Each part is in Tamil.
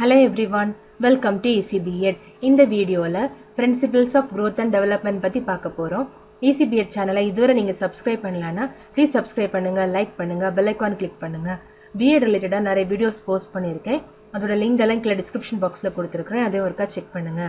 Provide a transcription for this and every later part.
Hello everyone, welcome to ECBEd. இந்த வீடியோல Principles of Growth and Development பத்தி பார்க்க போறோம். ECBEd சேனலை இதுவரை நீங்க சப்ஸ்கிரைப் பண்ணலனா ப்ளீஸ் சப்ஸ்கிரைப் பண்ணுங்க, லைக் பண்ணுங்க, பெல் ஐகான் கிளிக் பண்ணுங்க. BEd ரிலேட்டடா நிறைய வீடியோஸ் போஸ்ட் பண்ணிருக்கேன். அதோட லிங்க் எல்லாம் கீழ டிஸ்கிரிப்ஷன் பாக்ஸ்ல கொடுத்திருக்கேன். அதை ஒருக்கா செக் பண்ணுங்க.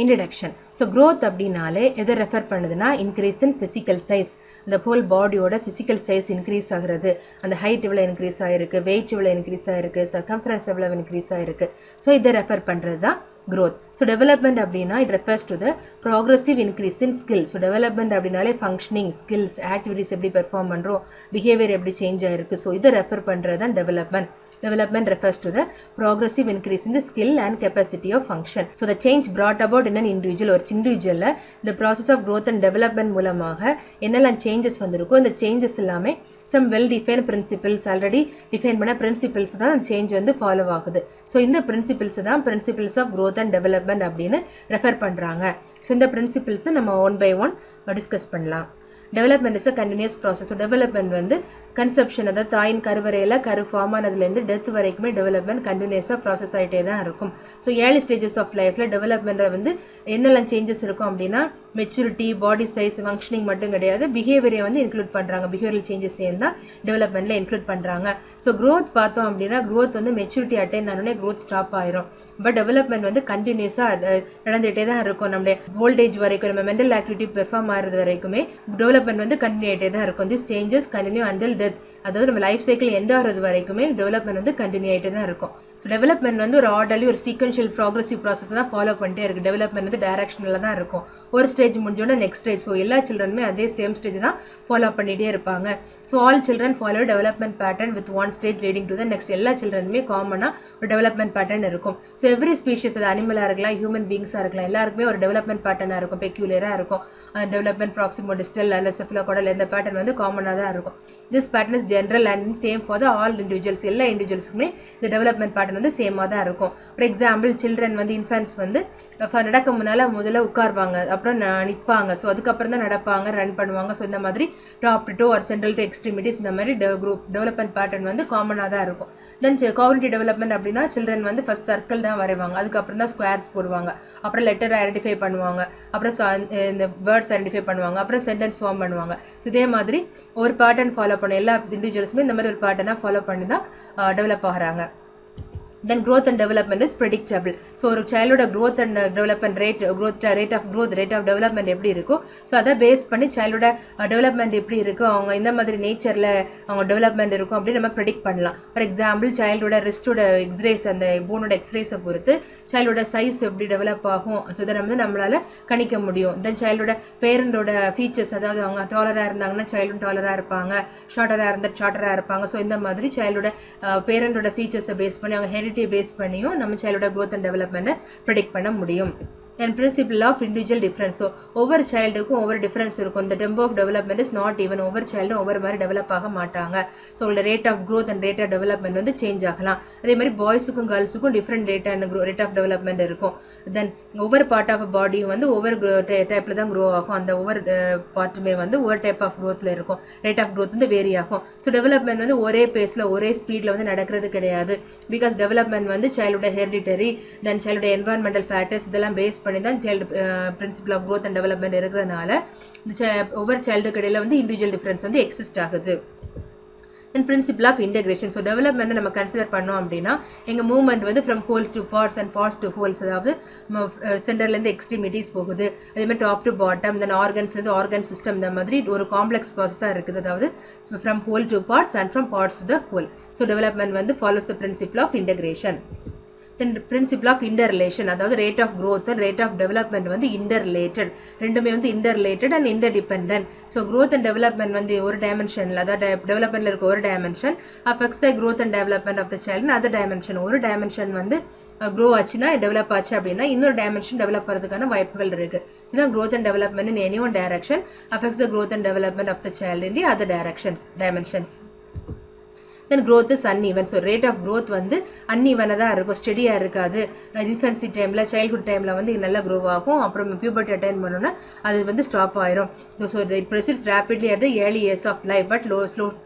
Introduction. So growth அப்படினாலே எதை ரெஃபர் பண்ணுதுன்னா increase in physical size. The whole bodyயோட physical size increase ஆகிறது. அந்த height எவ்வளவு increase ஆயிருக்கு, weight எவ்வளவு increase ஆயிருக்கு, circumference எவ்வளவு increase ஆயிருக்கு. So இதை ரெஃபர் பண்றது தான் growth. So development அப்படினா it refers to the progressive increase in skills. So development அப்படினாலே functioning, skills, activities எப்படி perform பண்றோம், behavior எப்படி change ஆயிருக்கு. So இதை ரெஃபர் பண்றது தான் development. Development refers to the progressive increase in the skill and capacity of function. So the change brought about in an individual or individual the process of growth and development மூலமாக என்னெல்லாம் changes வந்திருக்கோ இந்த changes எல்லாமே some well defined principles already define பண்ண principles தான் அந்த change வந்து follow ஆகுது. So இந்த principles தான் principles of growth and development அப்படின்னு ரெஃபர் பண்றாங்க. So இந்த principles நம்ம one by one டிஸ்கஸ் பண்ணலாம். Development is a continuous process. So development வந்து conception அதாவது தாயின் கருவறையில கரு ஃபார்ம் ஆனதுல இருந்து டெத் வரைக்குமே development continuous-ஆ process ஆயிட்டே தான் இருக்கும். So early stages of lifeல development வந்து என்னெல்லாம் changes இருக்கும் அப்படின்னா maturity, body size, functioning மட்டும் கிடையாது, behavior வந்து include பண்றாங்க. behavioral changes தான் developmentல include பண்றாங்க. So growth பார்த்தோம் அப்படின்னா growth வந்து maturity attain ஆனோனே growth stop ஆயிரும். பட் development வந்து continuous-ஆ நடந்துட்டே தான் இருக்கும். நம்மளுடைய old age வரைக்கும் நம்ம mental activity perform ஆகிறது வரைக்குமே development வந்து continue ஆயிட்டே தான் இருக்கும். These changes continue until death. அதாவது நம்ம லைஃப் சைக்கிள் எண்ட் ஆகிறது வரைக்குமே development வந்து continue ஆயிட்டே தான் இருக்கும். So development வந்து ஒரு ஆர்டர்லி ஒரு sequential progressive process தான் ஃபாலோ பண்ணிட்டே இருக்கு. development வந்து டைரக்ஷனல்ல தான் இருக்கும். ஒரு ஸ்டேஜ் முடிஞ்சோட நெக்ஸ்ட் ஸ்டேஜ். ஸோ எல்லா சில்ட்ரனுமே அதே சேம் ஸ்டேஜ் தான் ஃபாலோ பண்ணிட்டே இருப்பாங்க. So all children follow development pattern with one stage leading to the next. எல்லா சில்ட்ரனுமே காமனா ஒரு டெவலப்மெண்ட் பேட்டர்ன் இருக்கும். ஸோ எவ்ரி ஸ்பீஷிஸ், அது அனிமலா இருக்கலாம், ஹியூமன் பீங்ஸா இருக்கலாம், எல்லாருக்குமே ஒரு டெவலப்மெண்ட் பேட்டர்னா இருக்கும், பெக்யூலரா இருக்கும். டெவலப்மெண்ட் ப்ராக்சிமோ டிஸ்டல் அல்ல செஃபலோகோடல் இந்த பேட்டர்ன் வந்து காமனா தான் இருக்கும். This pattern is general and same for the all individuals. எல்லா இண்டிவிஜுவல்ஸுக்குமே இந்த டெவலப்மெண்ட் பேட்டர்ன் வந்து சேமா தான் இருக்கும். ஃபார் எக்ஸாம்பிள் சில்ட்ரன் வந்து இன்ஃபன்ஸ் வந்து நடக்க முதல்ல உட்காருவாங்க, அப்புறம் நிற்பாங்க, ஸோ அதுக்கப்புறம் தான் நடப்பாங்க, ரன் பண்ணுவாங்க. ஸோ இந்த மாதிரி top to to R central to extremities இந்த மாதிரி டெவலப்மெண்ட் பேட்டர்ன் வந்து காமனாக தான் இருக்கும். தென் காக்னிட்டிவ் டெவலப்மெண்ட் அப்படின்னா சில்ட்ரன் வந்து ஃபர்ஸ்ட் சர்க்கிள் தான் வரைவாங்க, அதுக்கப்புறம் தான் ஸ்கொயர்ஸ் போடுவாங்க, அப்புறம் லெட்டர் ஐடென்டிஃபை பண்ணுவாங்க, அப்புறம் இந்த வேர்ட்ஸ் ஐடென்டிஃபை பண்ணுவாங்க, அப்புறம் சென்டென்ஸ் ஃபார்ம் பண்ணுவாங்க. ஸோ இதே மாதிரி ஒரு பேட்டர்ன் ஃபாலோ பண்ண எல்லா இண்டிவிஜுவல்ஸுமே இந்த மாதிரி ஒரு பேட்டர்னாக ஃபாலோ பண்ணி தான் டெவலப் ஆகிறாங்க. Then growth and development is predictable. So ஒரு childோட growth and development rate of development எப்படி இருக்கும், ஸோ அதை பேஸ் பண்ணி childோட development எப்படி இருக்கும், அவங்க இந்த மாதிரி நேச்சர்ல அவங்க development இருக்கும் அப்படின்னு நம்ம ப்ரெடிக்ட் பண்ணலாம். ஃபார் எக்ஸாம்பிள் சைல்டோட ரிஸ்டோட எக்ஸ்ரேஸ், அந்த போனோட எக்ஸ்ரேஸை பொறுத்து சைல்டோட சைஸ் எப்படி டெவலப் ஆகும், ஸோ இதை வந்து நம்மளால கணிக்க முடியும். தென் சைல்டோட பேரண்டோட ஃபீச்சர்ஸ், அதாவது அவங்க டாலரா இருந்தாங்கன்னா சைல்டும் டாலரா இருப்பாங்க, ஷார்ட்டரா இருந்தால் ஷார்ட்டரா இருப்பாங்க. ஸோ இந்த மாதிரி சைல்டோட பேரண்டோட ஃபீச்சர்ஸை பேஸ் பண்ணி அவங்க ஹெரிட்டேஜ் பேஸ் பண்ணியும் நம்ம சைல்டோட growth and development predict பண்ண முடியும். And principle of individual difference. So ஒவ்வொரு சைல்டுக்கும் ஒவ்வொரு டிஃபரன்ஸ் இருக்கும். இந்த tempo of development is not even. ஒவ்வொரு சைல்டும் ஒவ்வொரு மாதிரி டெவலப் ஆக மாட்டாங்க. ஸோ உங்களோட rate of growth and rate of development வந்து சேஞ்ச் ஆகலாம். அதே மாதிரி பாய்ஸுக்கும் கேர்ள்ஸுக்கும் டிஃப்ரெண்ட் ரேட் ஆஃப் டெவலப்மெண்ட் இருக்கும். தென் ஒவ்வொரு பார்ட் ஆஃப் பாடியும் வந்து ஒவ்வொரு டைப்ல தான் க்ரோ ஆகும். அந்த ஒவ்வொரு பார்ட்டுமே வந்து ஒவ்வொரு டைப் ஆஃப் க்ரோத்ல இருக்கும். ரேட் ஆஃப் க்ரோத் வந்து வேரி ஆகும். ஸோ டெவலப்மெண்ட் வந்து ஒரே பேஸ்ல ஒரே ஸ்பீட்ல வந்து நடக்கிறது கிடையாது. பிகாஸ் டெவலப்மெண்ட் வந்து சைல்டோட ஹெரிடிட்டரி, தென் சைல்டோட என்வாயன்மெண்டல் ஃபேக்டர்ஸ் இதெல்லாம் பேஸ் பண்ணி தான் child principle of growth and development இருக்கிறதுனால ஒவ்வொரு சைல்டுக்கு இடையில வந்து இண்டிவிஜுவல் டிஃபரன்ஸ் வந்து எக்ஸிஸ்ட் ஆகுது. And principle of integration. So development நம்ம கன்சிடர் பண்ணோம் அப்படின்னா எங்க மூவ்மெண்ட் வந்து from wholes to parts and parts to wholes, அதாவது சென்டர்லேருந்து எக்ஸ்ட்ரீமிட்டிஸ் போகுது, அதே மாதிரி டாப் டு பாட்டம், தென் ஆர்கன்ஸ்லேருந்து ஆர்கன் சிஸ்டம், இந்த மாதிரி ஒரு காம்ப்ளெக்ஸ் ப்ராசஸாக இருக்குது. அதாவது from whole to parts and from parts to the whole. So development வந்து follows the principle of integration. Then principle of interrelation, அதாவது rate of growth and rate of development வந்து interrelated, ரெண்டுமே வந்து interrelated and interdependent. So growth and development வந்து ஒரு dimensionல, அதாவது developmentல இருக்க ஒரு dimension affects the growth and development of the child in other dimension. ஒரு dimension வந்து grow ஆச்சுன்னா டெவலப் ஆச்சு அப்படின்னா இன்னொரு டைமென்ஷன் டெவலப் ஆகிறதுக்கான வாய்ப்புகள் இருக்கு. So growth and development in any one direction affects the growth and development of the child in the other dimensions. Then growth is uneven. So rate of growth வந்து uneven தான் இருக்கும், ஸ்டெடியா இருக்காது. இன்ஃபன்சி டைம்ல சைல்ட்ஹுட் டைம்ல வந்து நல்லா க்ரோ ஆகும், அப்புறம் பியூபர்ட்டி அட்டைன் பண்ணோம்னா அது வந்து ஸ்டாப் ஆயிரும். So it proceeds rapidly at the early years of life but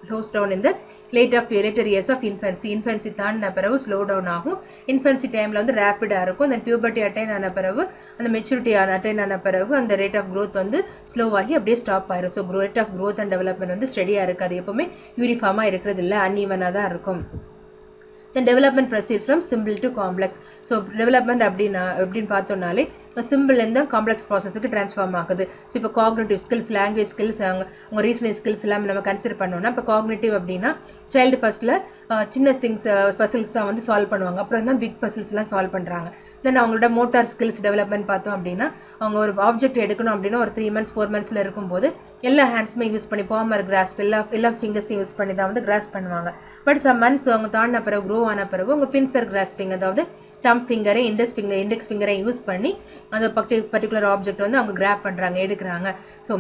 slows down in the later years of infancy தாண்டின பிறகு ஸ்லோ டவுன் ஆகும். இன்ஃபென்சி டைம்ல வந்து ரேப்பிடா இருக்கும். தென் பியூபர்ட்டி அட்டைன் ஆன பிறகு அந்த மெச்சூரிட்டி அட்டைன் ஆன பிறகு அந்த ரேட் ஆஃப் growth வந்து ஸ்லோ ஆகி அப்படியே ஸ்டாப் ஆயிரும். So rate of growth and development வந்து ஸ்டெடியா இருக்காது, எப்பவுமே யூனிஃபார்மா இருக்கிறது இல்லை, அன்ஈவனா தான் இருக்கும். Then development proceeds from simple to complex. So development அப்படின்னு பார்த்தோம்னாலே சிம்பிள் இருந்து காம்ப்ளெக்ஸ் ப்ராசஸுக்கு ட்ரான்ஸ்ஃபார்ம் ஆகுது. ஸோ இப்போ காக்னிட்டிவ் ஸ்கில்ஸ், லாங்குவேஜ் ஸ்கில்ஸ், உங்கள் ரீசனிங் ஸ்கில்ஸ் எல்லாம் நம்ம கன்சிடர் பண்ணோம்னா, இப்போ காக்னிட்டிவ் அப்படின்னா சைல்டு ஃபர்ஸ்ட்ல சின்ன திங்ஸ் பசில்ஸ் தான் வந்து சால்வ் பண்ணுவாங்க, அப்புறம் தான் பிக் பசில்ஸ்லாம் சால்வ் பண்ணுறாங்க. தென் அவங்களோட மோட்டார் ஸ்கில்ஸ் டெவலப்மெண்ட் பார்த்தோம் அப்படின்னா, அவங்க ஒரு ஆப்ஜெக்ட் எடுக்கணும் அப்படின்னா ஒரு 3 months 4 months இருக்கும்போது எல்லா ஹேண்ட்ஸுமே யூஸ் பண்ணி பாமர் கிராஸ்ப் எல்லா ஃபிங்கர்ஸையும் யூஸ் பண்ணி தான் வந்து கிராஸ்ப் பண்ணுவாங்க. பட் சம் மந்த்ஸ் அவங்க தாண்டின பிறகு க்ரோ ஆன பிறகு உங்க பின்சர் கிராஸ்பிங், அதாவது தம் ஃபிங்கரை இண்டெக்ஸ் ஃபிங்கரை யூஸ் பண்ணி அந்த பர்டிகுலர் ஆப்ஜெக்ட் வந்து அவங்க கிராப் பண்றாங்க, எடுக்கிறாங்க. ஸோ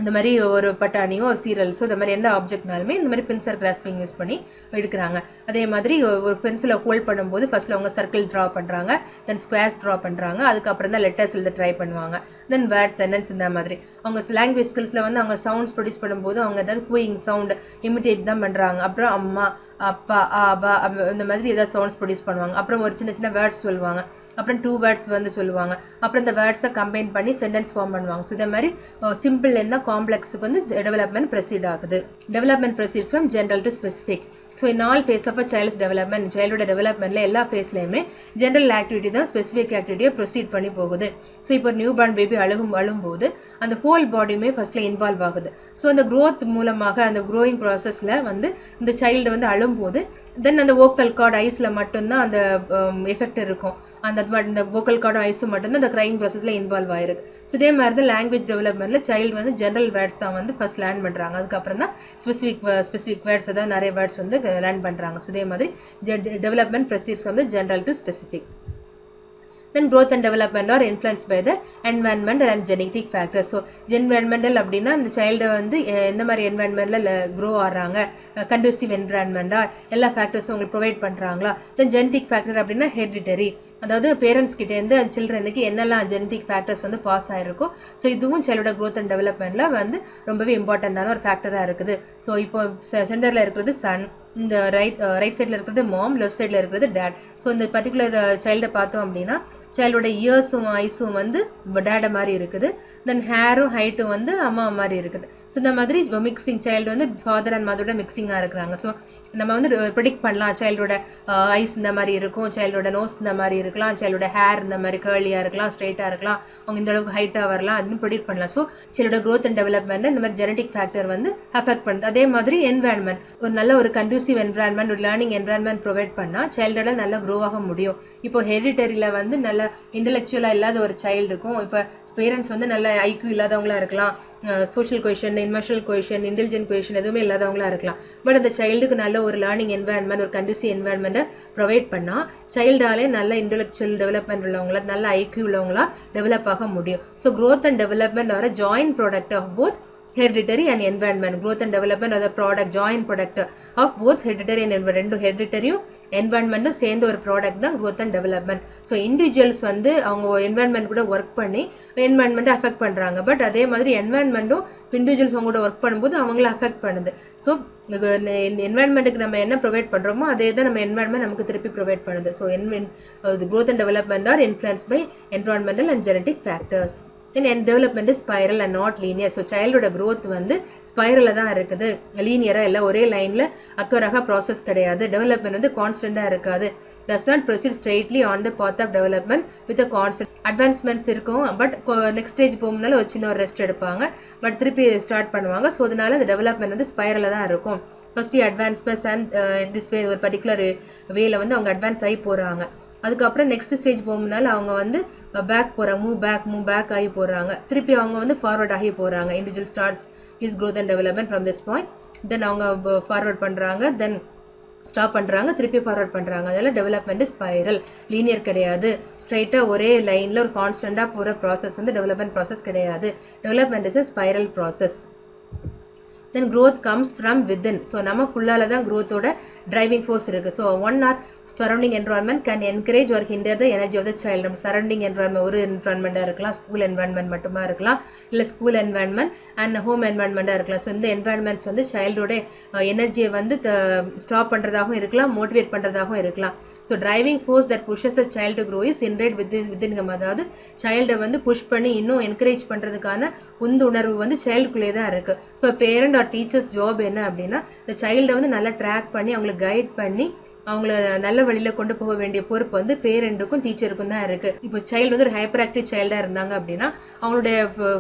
இந்த மாதிரி ஒரு பட்டாணியோ ஒரு சீரல்ஸோ இந்த மாதிரி எந்த ஆப்ஜெக்ட்னாலுமே இந்த மாதிரி பின்சர் கிராஸ்பிங் யூஸ் பண்ணி எடுக்கிறாங்க. அதே மாதிரி ஒரு பென்சிலை ஹோல்ட் பண்ணும்போது ஃபர்ஸ்ட்ல அவங்க சர்க்கிள் ட்ரா பண்றாங்க, தென் ஸ்கொயர்ஸ் ட்ரா பண்றாங்க, அதுக்கப்புறம் தான் லெட்டர்ஸ் எழுத ட்ரை பண்ணுவாங்க, தென் வேர்ட் சென்டென்ஸ். இந்த மாதிரி அவங்க லாங்குவேஜ் ஸ்கில்ஸ்ல வந்து அவங்க சவுண்ட்ஸ் ப்ரொடியூஸ் பண்ணும்போது அவங்க ஏதாவது கூயிங் சவுண்ட் இமிட்டேட் தான் பண்றாங்க. அப்புறம் அம்மா, அப்பா, ஆபா இந்த மாதிரி ஏதாவது சவுண்ட்ஸ் ப்ரொடியூஸ் பண்ணுவாங்க. அப்புறம் ஒரு சின்ன வேர்ட்ஸ் சொல்லுவாங்க, அப்புறம் 2 வேர்ட்ஸ் வந்து சொல்லுவாங்க, அப்புறம் இந்த வேர்ட்ஸை கம்பைன் பண்ணி சென்டென்ஸ் ஃபார்ம் பண்ணுவாங்க. ஸோ இந்த மாதிரி சிம்பிள் இருந்தால் காம்ப்ளெக்ஸுக்கு வந்து டெவலப்மெண்ட் ப்ரொசீட் ஆகுது. Development proceeds from general to specific. So in all phase of a child's development, சைல்டோட டெவலப்மெண்ட்ல எல்லா ஃபேஸ்லையுமே ஜென்ரல் ஆக்டிவிட்டி தான் ஸ்பெசிஃபிக் ஆக்டிவிட்டியை ப்ரொசீட் பண்ணி போகுது. ஸோ இப்போ நியூ பார்ன் பேபி அழும்போது அந்த ஹோல் பாடியுமே ஃபர்ஸ்ட்ல இன்வால்வ் ஆகுது. ஸோ அந்த க்ரோத் மூலமாக அந்த க்ரோயிங் ப்ராசஸ்ல வந்து இந்த சைல்டு வந்து அழும்போது தென் அந்த வோக்கல் கார்டு ஐஸ்ல மட்டும்தான் அந்த எஃபெக்ட் இருக்கும். அந்த வோக்கல் கார்டு ஐஸும் மட்டும்தான் அந்த கிரைங் ப்ராசஸ்ல இன்வால்வ் ஆயிருக்கு. ஸோ இதே மாதிரி தான் லாங்குவேஜ் டெவலப்மெண்ட்ல சைல்டு வந்து ஜென்ரல் வேர்ட்ஸ் தான் வந்து ஃபர்ஸ்ட் லேர்ன் பண்றாங்க, அதுக்கப்புறம் தான் ஸ்பெசிஃபிக் வேர்ட்ஸ், அதாவது நிறைய வேர்ட்ஸ் வந்து லேர்ன் பண்றாங்க. ஸோ இதே மாதிரி development proceeds from the general to specific. Then growth and development are influenced by the environmental and genetic factors. So environmental அப்படின்னா அந்த சைல்டு வந்து எந்த மாதிரி என்வாயன்மெண்ட்ல க்ரோ ஆகிறாங்க, கண்டியூசிவ் என்விரான்மெண்டா, எல்லா ஃபேக்டர்ஸும் உங்களுக்கு ப்ரொவைட் பண்றாங்களா. தென் ஜெனடிக் ஃபேக்டர் அப்படின்னா ஹெரிடிட்டரி, அதாவது பேரண்ட்ஸ் கிட்ட இருந்து அந்த சில்ட்ரனுக்கு என்னெல்லாம் ஜெனடிக் ஃபேக்டர்ஸ் வந்து பாஸ் ஆயிருக்கும். ஸோ இதுவும் சைல்டோட க்ரோத் அண்ட் டெவலப்மெண்ட்ல வந்து ரொம்பவே இம்பார்ட்டன்டான ஒரு ஃபேக்டரா இருக்குது. ஸோ இப்போ சென்டர்ல இருக்கிறது சன், இந்த ரைட் சைட்ல இருக்கிறது மாம், லெஃப்ட் சைட்ல இருக்கிறது டேட். ஸோ இந்த பர்டிகுலர் சைல்டை பார்த்தோம் அப்படின்னா சைல்டோட இயர்ஸும் ஐஸும் வந்து டேட மாதிரி இருக்குது, தென் ஹேரும் ஹைட்டும் வந்து அம்மா மாதிரி இருக்குது. ஸோ இந்த மாதிரி மிக்சிங் சைல்டு வந்து ஃபாதர் அண்ட் மதரோட மிக்சிங்காக இருக்கிறாங்க. ஸோ நம்ம வந்து ப்ரிடிக்ட் பண்ணலாம் சைல்டோட ஐஸ் இந்த மாதிரி இருக்கும், சைல்டோட நோஸ் இந்த மாதிரி இருக்கலாம், சைல்டோட ஹேர் இந்த மாதிரி கேர்லியாக இருக்கலாம், ஸ்ட்ரெயிட்டாக இருக்கலாம், அவங்க இந்த அளவுக்கு ஹைட்டாக வரலாம், அதுன்னு ப்ரிடிக்ட் பண்ணலாம். ஸோ சைல்டோட க்ரோத் அண்ட் டெவலப்மெண்ட் இந்த மாதிரி ஜெனடிக் ஃபேக்டர் வந்து அஃபெக்ட் பண்ணுது. அதே மாதிரி என்விரான்மெண்ட், ஒரு நல்ல ஒரு கண்டியூசிவ் என்விரான்மெண்ட், ஒரு லேர்னிங் என்விரான்மெண்ட் ப்ரொவைட் பண்ணால் சைல்டோட நல்லா க்ரோ ஆக முடியும். இப்போ ஹெரிடிட்டரியில் வந்து நல்ல இன்டெலெக்சுவலாக இல்லாத ஒரு சைல்டுக்கும் இப்போ பேரண்ட்ஸ் வந்து நல்ல ஐக்யூ இல்லாதவங்களா இருக்கலாம், social question, emotional question, intelligent question எதுவுமே இல்லாதவங்களா இருக்கலாம். பட் அந்த சைல்டுக்கு நல்ல ஒரு லேர்னிங் என்வாயன்மெண்ட், ஒரு கண்டியூசிவ் என்வாயன்மெண்ட்டை ப்ரொவைட் பண்ணால் சைல்டாலே நல்ல இன்டெலெக்சுவல் டெவலப்மெண்ட் உள்ளவங்களா, நல்ல ஐக்யூ உள்ளவங்களா டெவலப் ஆக முடியும். So growth and development R a joint product of both hereditary and environment. Growth and development are the joint product of both hereditary and environment. ரெண்டு ஹெரிடிட்டரியும் என்வாயன்மெண்ட்டும் சேர்ந்த ஒரு ப்ராடக்ட் தான் growth and development. So individuals வந்து அவங்க என்வாயன்மெண்ட் கூட ஒர்க் பண்ணி என்வாயன்மெண்ட்டை அஃபெக்ட் பண்றாங்க. பட் அதே மாதிரி என்வாயன்மெண்ட்டும் இண்டிவிஜுவல்ஸ் அவங்க கூட ஒர்க் பண்ணும்போது அவங்கள அஃபெக்ட் பண்ணுது. ஸோ என்வாயன்மெண்ட்டுக்கு நம்ம என்ன ப்ரொவைட் பண்றோமோ அதே தான் நம்ம என்வாயன்மெண்ட் நமக்கு திருப்பி ப்ரொவைட் பண்ணுது. So growth and development are influenced by environmental and genetic factors. Then development is spiral and not linear. So childhood growth வந்து ஸ்பைரல்ல தான் இருக்குது, லீனியரா இல்ல, ஒரே லைன்ல அக்வராக ப்ராசஸ் கிடையாது. டெவலப்மெண்ட் வந்து கான்ஸ்டன்டா இருக்காது. does not proceed straightly on the path of development with a constant advancements இருக்கும். பட் நெக்ஸ்ட் ஸ்டேஜ் போகும்போது ஒரு சின்ன ஒரு ரெஸ்ட் எடுப்பாங்க, பட் திருப்பி ஸ்டார்ட் பண்ணுவாங்க. ஸோ அதனால இந்த டெவலப்மெண்ட் வந்து ஸ்பைரல்ல தான் இருக்கும். First advancements and this way, ஒரு பர்டிகுலர் வேல வந்து அவங்க அட்வான்ஸ் ஆகி போறாங்க. அதுக்கப்புறம் நெக்ஸ்ட் ஸ்டேஜ் போகும்போது அவங்க வந்து பேக் போறாங்க, மூவ் பேக் ஆகி போறாங்க, திருப்பி அவங்க வந்து ஃபார்வர்ட் ஆகி போறாங்க. Individual starts is growth and development from this point, தென் அவங்க ஃபார்வர்ட் பண்றாங்க, தென் ஸ்டாப் பண்றாங்க, திருப்பி ஃபார்வர்ட் பண்றாங்க. அதனால டெவலப்மெண்ட் ஸ்பைரல், லீனியர் கிடையாது. ஸ்ட்ரைட்டா ஒரே லைன்ல ஒரு கான்ஸ்டன்டா போற ப்ராசஸ் வந்து டெவலப்மெண்ட் ப்ராசஸ் கிடையாது. Development is a spiral process. Then growth comes from within. So நமக்குள்ளால தான் growth ஓட driving force இருக்கு. So 1 or surrounding environment can encourage or hinder the energy of the child. நம்ம surrounding environment ஒரு environment இருக்கலாம், ஸ்கூல் environment மட்டுமா இருக்கலாம், இல்ல school environment and home environment இருக்கலாம். ஸோ இந்த environments வந்து சைல்டோட எனர்ஜியை வந்து ஸ்டாப் பண்றதாகவும் இருக்கலாம், மோட்டிவேட் பண்றதாகவும் இருக்கலாம். So driving force that pushes a child grow is inherent within him. அதாவது சைல்டை வந்து புஷ் பண்ணி இன்னும் என்கரேஜ் பண்றதுக்கான உந்துணர்வு வந்து சைல்டுக்குள்ளே தான் இருக்கு. So parent R teachers job என்ன அப்படின்னா இந்த சைல்டை வந்து நல்லா ட்ராக் பண்ணி அவங்களை கைட் பண்ணி அவங்கள நல்ல வழியில கொண்டு போக வேண்டிய பொறுப்பு வந்து பேரண்ட்டுக்கும் டீச்சருக்கும் தான் இருக்கு. இப்போ சைல்டு வந்து ஒரு ஹைப்பர் ஆக்டிவ் சைல்டா இருந்தாங்க அப்படின்னா அவங்களுடைய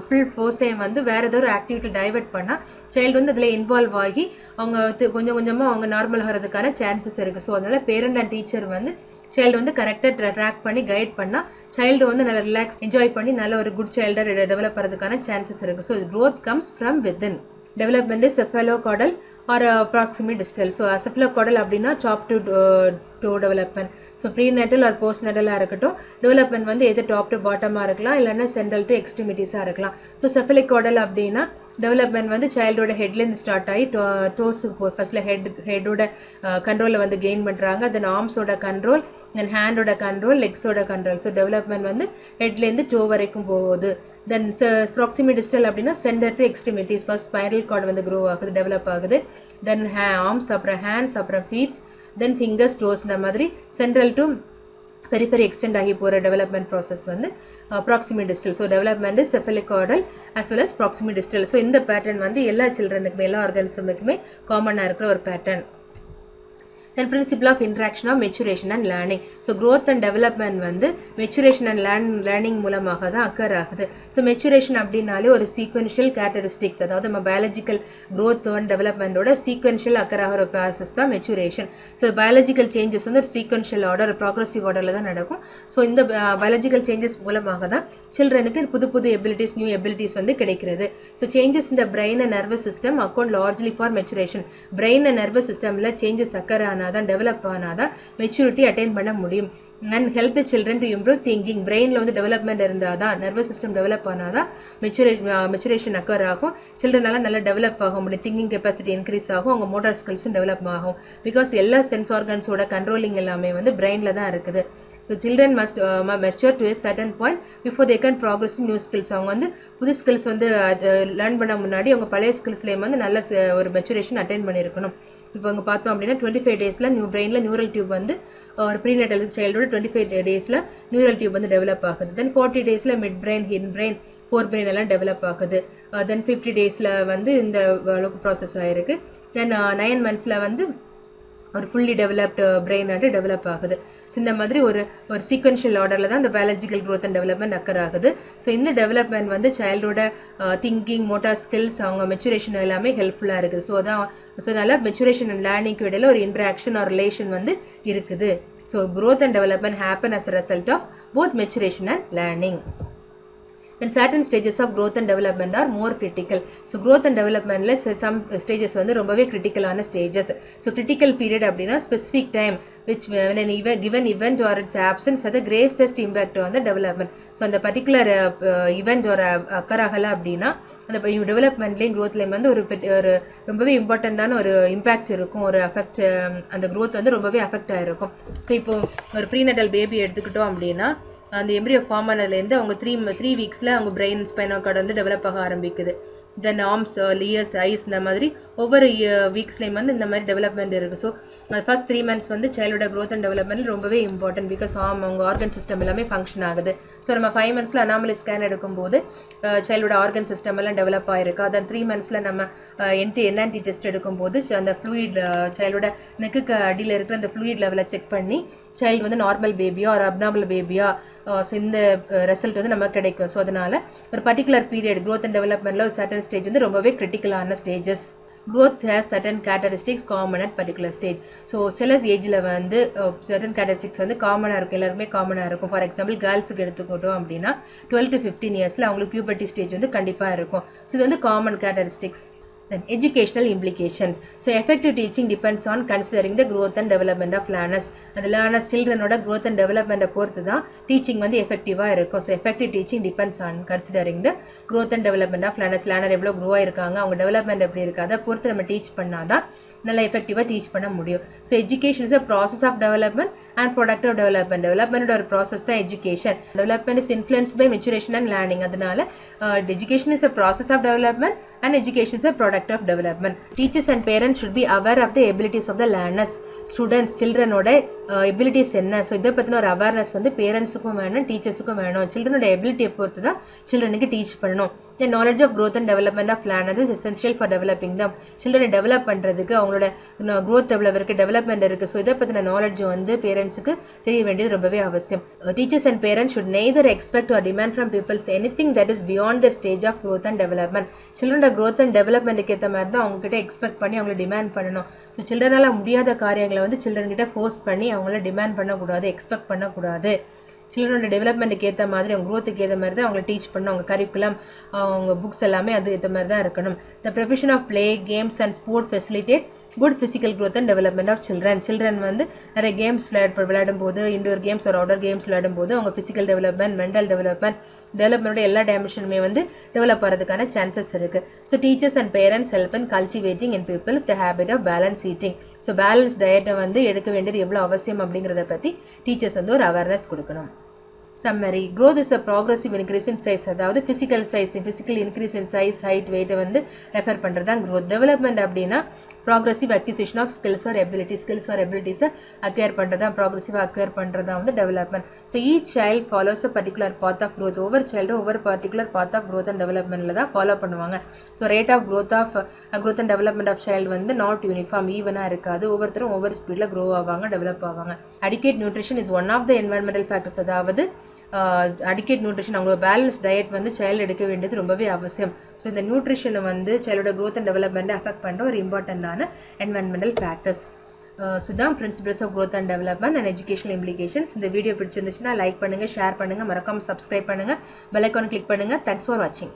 ஃபுல் ஃபோர்ஸையும் வந்து வேற ஏதோ ஒரு ஆக்டிவிட்டி டைவர்ட் பண்ணா சைல்டு வந்து அதுல இன்வால்வ் ஆகி அவங்க கொஞ்சம் கொஞ்சமா அவங்க நார்மல் ஆகிறதுக்கான சான்சஸ் இருக்கு. ஸோ அதனால பேரண்ட் அண்ட் டீச்சர் வந்து சைல்டு வந்து கரெக்டா ட்ராக் பண்ணி கைட் பண்ணா சைல்டு வந்து நல்லா ரிலாக்ஸ் என்ஜாய் பண்ணி நல்ல ஒரு குட் சைல்டா டெவலப் ஆகிறதுக்கான சான்சஸ் இருக்கு. So growth comes from within. Development is cephalocaudal or proximity distal. So cephalocaudal அப்படின்னா top to toe development. So prenatal or postnatal இருக்கட்டும், development வந்து எது top to bottom இருக்கலாம், இல்லைன்னா central to extremities இருக்கலாம். So cephalocaudal அப்படின்னா டெவலப்மெண்ட் வந்து சைல்டோட ஹெட்லேருந்து ஸ்டார்ட் ஆகி டோஸுக்கு ஃபர்ஸ்ட்ல ஹெட்டோட கண்ட்ரோலை வந்து கெயின் பண்ணுறாங்க, தென் ஆர்ம்ஸோட கண்ட்ரோல், தென் ஹேண்டோட கண்ட்ரோல், லெக்ஸோட கண்ட்ரோல். ஸோ டெவலப்மெண்ட் வந்து ஹெட்லேருந்து டோ வரைக்கும் போகுது. தென் ப்ராக்சிமி டிஸ்டல் அப்படின்னா centre to extremities. First spinal cord வந்து க்ரோ ஆகுது, டெவலப் ஆகுது. தென் ஆர்ம்ஸ், அப்புறம் ஹேண்ட்ஸ், அப்புறம் ஃபீட்ஸ், தென் ஃபிங்கர்ஸ், டோஸ், இந்த மாதிரி சென்ட்ரல் டு பெரிஃபெரி எக்ஸ்டெண்ட் ஆகி போகிற டெவலப்மெண்ட் ப்ராசஸ் வந்து proximodistal. So development is cephalocaudal as well as proximity distal. So இந்த பேட்டர்ன் வந்து எல்லா சில்ட்ரனுக்குமே எல்லா ஆர்கானிசமுக்குமே காமனாக இருக்கிற ஒரு pattern. Then principle of interaction of maturation and learning. So growth and development வந்து maturation and learning மூலமாக தான் occur ஆகுது. So maturation அப்படின்னாலே ஒரு sequential characteristics, அதாவது நம்ம biological growth and development ஓட sequential occur ஆகிற ஒரு process தான் maturation. So biological changes வந்து ஒரு sequential order, progressive orderல தான் நடக்கும். So இந்த biological changes மூலமாக தான் childrenக்கு புது புது abilities, new abilities வந்து கிடைக்கிறது. So changes in the brain and nervous system account largely for maturation. Brain and nervous systemல changes occur ஆனா தான் டெவலப் ஆனாதான் மெச்சூரிட்டி அட்டைன் பண்ண முடியும். And help the children to improve thinking. பிரெயின்ல வந்து டெவலப்மெண்ட் இருந்தாதான், நர்வஸ் சிஸ்டம் டெவலப் ஆனாதான் மெச்சுரேஷன் அக்கர் ஆகும். சில்ட்ரனால நல்லா டெவலப் ஆக முடியும், திங்கிங் கெப்பாசிட்டி இன்க்ரீஸ் ஆகும், அவங்க மோட்டார் ஸ்கில்ஸும் டெவலப் ஆகும். பிகாஸ் எல்லா சென்ஸ் ஆர்கன்ஸோட கண்ட்ரோலிங் எல்லாமே வந்து பிரெயின்ல தான் இருக்குது. So children must mature to a certain point before they can progress to new skills. அவங்க வந்து புது ஸ்கில்ஸ் வந்து லேர்ன் பண்ண முன்னாடி அவங்க பழைய ஸ்கில்ஸ்லேயும் வந்து நல்ல ஒரு மெச்சுரேஷன் அட்டைன் பண்ணியிருக்கணும். இப்போ அங்கே பார்த்தோம் அப்படின்னா 25 டேஸில் பிரெயினில் நியூரல் டியூப் வந்து ஒரு ப்ரீநேட்டல் சைல்டோட 25 டேஸில் நியூரல் டியூப் வந்து டெவலப் ஆகுது. தென் 40 டேஸில் mid brain, hit brain, four brain எல்லாம் டெவலப் ஆகுது. தென் 50 டேஸில் வந்து இந்த அளவுக்கு ப்ராசஸ் ஆகிருக்கு. தென் 9 மந்த்ஸில் வந்து ஒரு ஃபுல்லி டெவலப்டு பிரெயின் வந்து டெவலப் ஆகுது. ஸோ இந்த மாதிரி ஒரு சீக்வென்ஷியல் ஆர்டரில் தான் இந்த biological growth and development occur ஆகுது. ஸோ இந்த டெவலப்மெண்ட் வந்து சைல்டோட திங்கிங், மோட்டார் ஸ்கில்ஸ், அவங்க மெச்சுரேஷன் எல்லாமே ஹெல்ப்ஃபுல்லாக இருக்குது. ஸோ அதனால் மெச்சுரேஷன் அண்ட் லேர்னிங்க்கு இடையில ஒரு இன்ட்ராக்ஷன் ஆர் ரிலேஷன் வந்து இருக்குது. So growth and development happen as a result of both maturation and learning. When certain stages of growth and development are more critical. So growth and development let's say some stages வந்து ரொம்பவே critical-ஆன stages. So critical period அப்படின்னா specific time which when an given event or its absence has the greatest impact on the development. So அந்த particular event or occur ஆகல அப்படின்னா அந்த டெவலப்மெண்ட்லேயும் growthலேயும் வந்து ஒரு ரொம்பவே இம்பார்ட்டண்ட்டான ஒரு இம்பாக்ட் இருக்கும், ஒரு அஃபெக்ட், அந்த growth வந்து ரொம்பவே அஃபெக்ட் ஆகிருக்கும். ஸோ இப்போ ஒரு ப்ரீநேட்டல் பேபி எடுத்துக்கிட்டோம் அப்படின்னா அந்த எம்ப்ரியோ ஃபார்ம் ஆனதுலேருந்து அவங்க த்ரீ வீக்ஸில் அவங்க பிரெயின், ஸ்பைனல் கார்டு வந்து டெவலப் ஆக ஆரம்பிக்குது. தென் ஆர்ம்ஸ், இயர்ஸ், ஐஸ், இந்த மாதிரி ஒவ்வொரு வீக்ஸ்லேயும் வந்து இந்த மாதிரி டெவலப்மெண்ட் இருக்குது. ஸோ ஃபர்ஸ்ட் 3 months வந்து சைல்டோட growth and development ரொம்பவே இம்பார்ட்டன்ட். பிகாஸ் அவங்க ஆர்கன் சிஸ்டம் எல்லாமே ஃபங்க்ஷன் ஆகுது. ஸோ நம்ம 5 monthsல அனாமலி ஸ்கேன் எடுக்கும்போது சைல்டோட ஆர்கன் சிஸ்டம் எல்லாம் டெவலப் ஆகிருக்கு. அதான் 3 monthsல நம்ம என்என்டி டெஸ்ட் எடுக்கும்போது அந்த ஃப்ளூயிட் சைல்டோட நெக்குக்கு அடியில் இருக்கிற அந்த ஃப்ளூயிட் லெவலை செக் பண்ணி சைல்டு வந்து நார்மல் பேபியா ஒரு அப்நார்மல் பேபியா, ஸோ இந்த ரிசல்ட் வந்து நமக்கு கிடைக்கும். ஸோ அதனால ஒரு பர்டிகுலர் பீரியட் growth and developmentல ஒரு சர்டன் ஸ்டேஜ் வந்து ரொம்பவே கிரிட்டிக்கலான stages. growth has certain characteristics common at particular stage. So சில ஏஜில் வந்து certain characteristics வந்து காமனாக இருக்கும், எல்லாருமே காமனாக இருக்கும். ஃபார் எக்ஸாம்பிள் கேர்ள்ஸுக்கு எடுத்துக்கிட்டோம் அப்படின்னா 12 to 15 இயர்ஸில் அவங்களுக்கு பியூபர்ட்டி ஸ்டேஜ் வந்து கண்டிப்பாக இருக்கும். ஸோ இது வந்து common characteristics. Then educational implications. So effective teaching depends on considering the growth and development of learners. அந்த learners childrenோட growth and development பொறுத்து தான் டீச்சிங் வந்து எஃபெக்டிவாக இருக்கும். So effective teaching depends on considering the growth and development of learners. Learner எவ்வளோ க்ரோ ஆயிருக்காங்க, அவங்க டெவலப்மெண்ட் எப்படி இருக்குது, அதை பொறுத்து நம்ம டீச் பண்ணாதான் நல்லா எஃபெக்டிவாக டீச் பண்ண முடியும். So education is a process of development and productive development. Development ஒரு ப்ராசஸ் தான் education. Development is influenced by maturation and learning. அதனால education is a process of development and education is a product of development. Teachers and parents should be aware of the abilities of the learners. Students சில்ட்ரனோட எபிலிட்டிஸ் என்ன, ஸோ இதை பற்றின ஒரு அவேர்னஸ் வந்து பேரண்ட்ஸுக்கும் வேணும், டீச்சர்ஸுக்கும் வேணும். சில்ட்ரனோட எபிலிட்டியை பொறுத்து தான் சில்ட்ரனுக்கு டீச் பண்ணணும். The knowledge of growth and development of learners is essential for developing them. சில்ட்ரனை டெவலப் பண்ணுறதுக்கு அவங்களோட growth எவ்வளோ இருக்குது, டெவலப்மெண்ட் இருக்குது. ஸோ இதை பற்றின நாலேஜ் வந்து பேரண்ட்ஸுக்கு தெரிய வேண்டியது ரொம்பவே அவசியம். Teachers and parents should neither expect or demand from pupils anything that is beyond the stage of growth and development. சில்ட்ரனோட growth and developmentக்கு ஏற்ற மாதிரி தான் அவங்ககிட்ட எக்ஸ்பெக்ட் பண்ணி அவங்களை டிமாண்ட் பண்ணணும். ஸோ சில்ட்ரனால் முடியாத காரியங்களை வந்து சில்ட்ரன் கிட்ட ஃபோர்ஸ் பண்ணி அவங்கள டிமாண்ட் பண்ணக்கூடாது, எக்ஸ்பெக்ட் பண்ணக்கூடாது. சில்ட்ரனோட டெவலப்மெண்ட்டுக்கு ஏற்ற மாதிரி அவங்க க்ரோத்துக்கு ஏற்ற மாதிரி தான் அவங்களை டீச் பண்ணணும். அவங்க கரிக்குலம், அவங்க புக்ஸ் எல்லாமே அது ஏற்ற மாதிரி தான் இருக்கணும். The provision of play, games and sport facilitate good physical growth and development of children. Children வந்து நிறைய கேம்ஸ் விளையாடும் போது, இண்டோர் கேம்ஸ் ஒரு அவுட்டோர் கேம்ஸ் விளையாடும் போது அவங்க ஃபிசிக்கல் டெவலப்மெண்ட், மென்டல் டெவலப்மெண்டோட எல்லா டைமென்ஷனுமே வந்து டெவலப் ஆகிறதுக்கான சான்சஸ் இருக்குது. So teachers and parents help in cultivating in people's the habit of balance eating. So balance டயட்டை வந்து எடுக்க வேண்டியது எவ்வளோ அவசியம் அப்படிங்கிறத பற்றி டீச்சர்ஸ் வந்து ஒரு அவேர்னஸ் கொடுக்கணும். Summary. Growth is a progressive increase in size. அதாவது physical increase in size, height, weight வந்து ரெஃபர் பண்ணுறது தான் growth. Development அப்படின்னா progressive acquisition of skills or abilities acquire பண்ணுறது தான், progressive acquire பண்ணுறது தான் வந்து development. So each child follows a particular path of growth. ஒவ்வொரு child ஒவ்வொரு particular path of growth and developmentல தான் ஃபாலோ பண்ணுவாங்க. So rate of growth and development of child வந்து not uniform, ஈவனாக இருக்காது. ஒவ்வொருத்தரும் ஒவ்வொரு ஸ்பீடில் க்ரோ ஆவாங்க, டெவலப் ஆவாங்க. Adequate nutrition is one of the environmental factors. அதாவது அடிக்கேட் நியூட்ரிஷன், அவங்களோட பேலன்ஸ் டயட் வந்து சைல்டு எடுக்க வேண்டியது ரொம்பவே அவசியம். ஸோ இந்த நியூட்ரிஷனை வந்து சைல்டோட க்ரோத் அண்ட் டெவலப்மெண்ட் அஃபெக்ட் பண்ணுற ஒரு இம்பார்ட்டண்டான என்வரன்மெண்டல் ஃபேக்டர்ஸ். ஸோ தான் principles of growth and development and educational implications. இந்த வீடியோ பிடிச்சிருந்துச்சுன்னா லைக் பண்ணுங்கள், ஷேர் பண்ணுங்கள், மறக்காமல் சப்ஸ்கிரைப் பண்ணுங்கள், பெல் ஐக்கான் கிளிக் பண்ணுங்கள். தேங்க்ஸ் ஃபார் வாட்சிங்.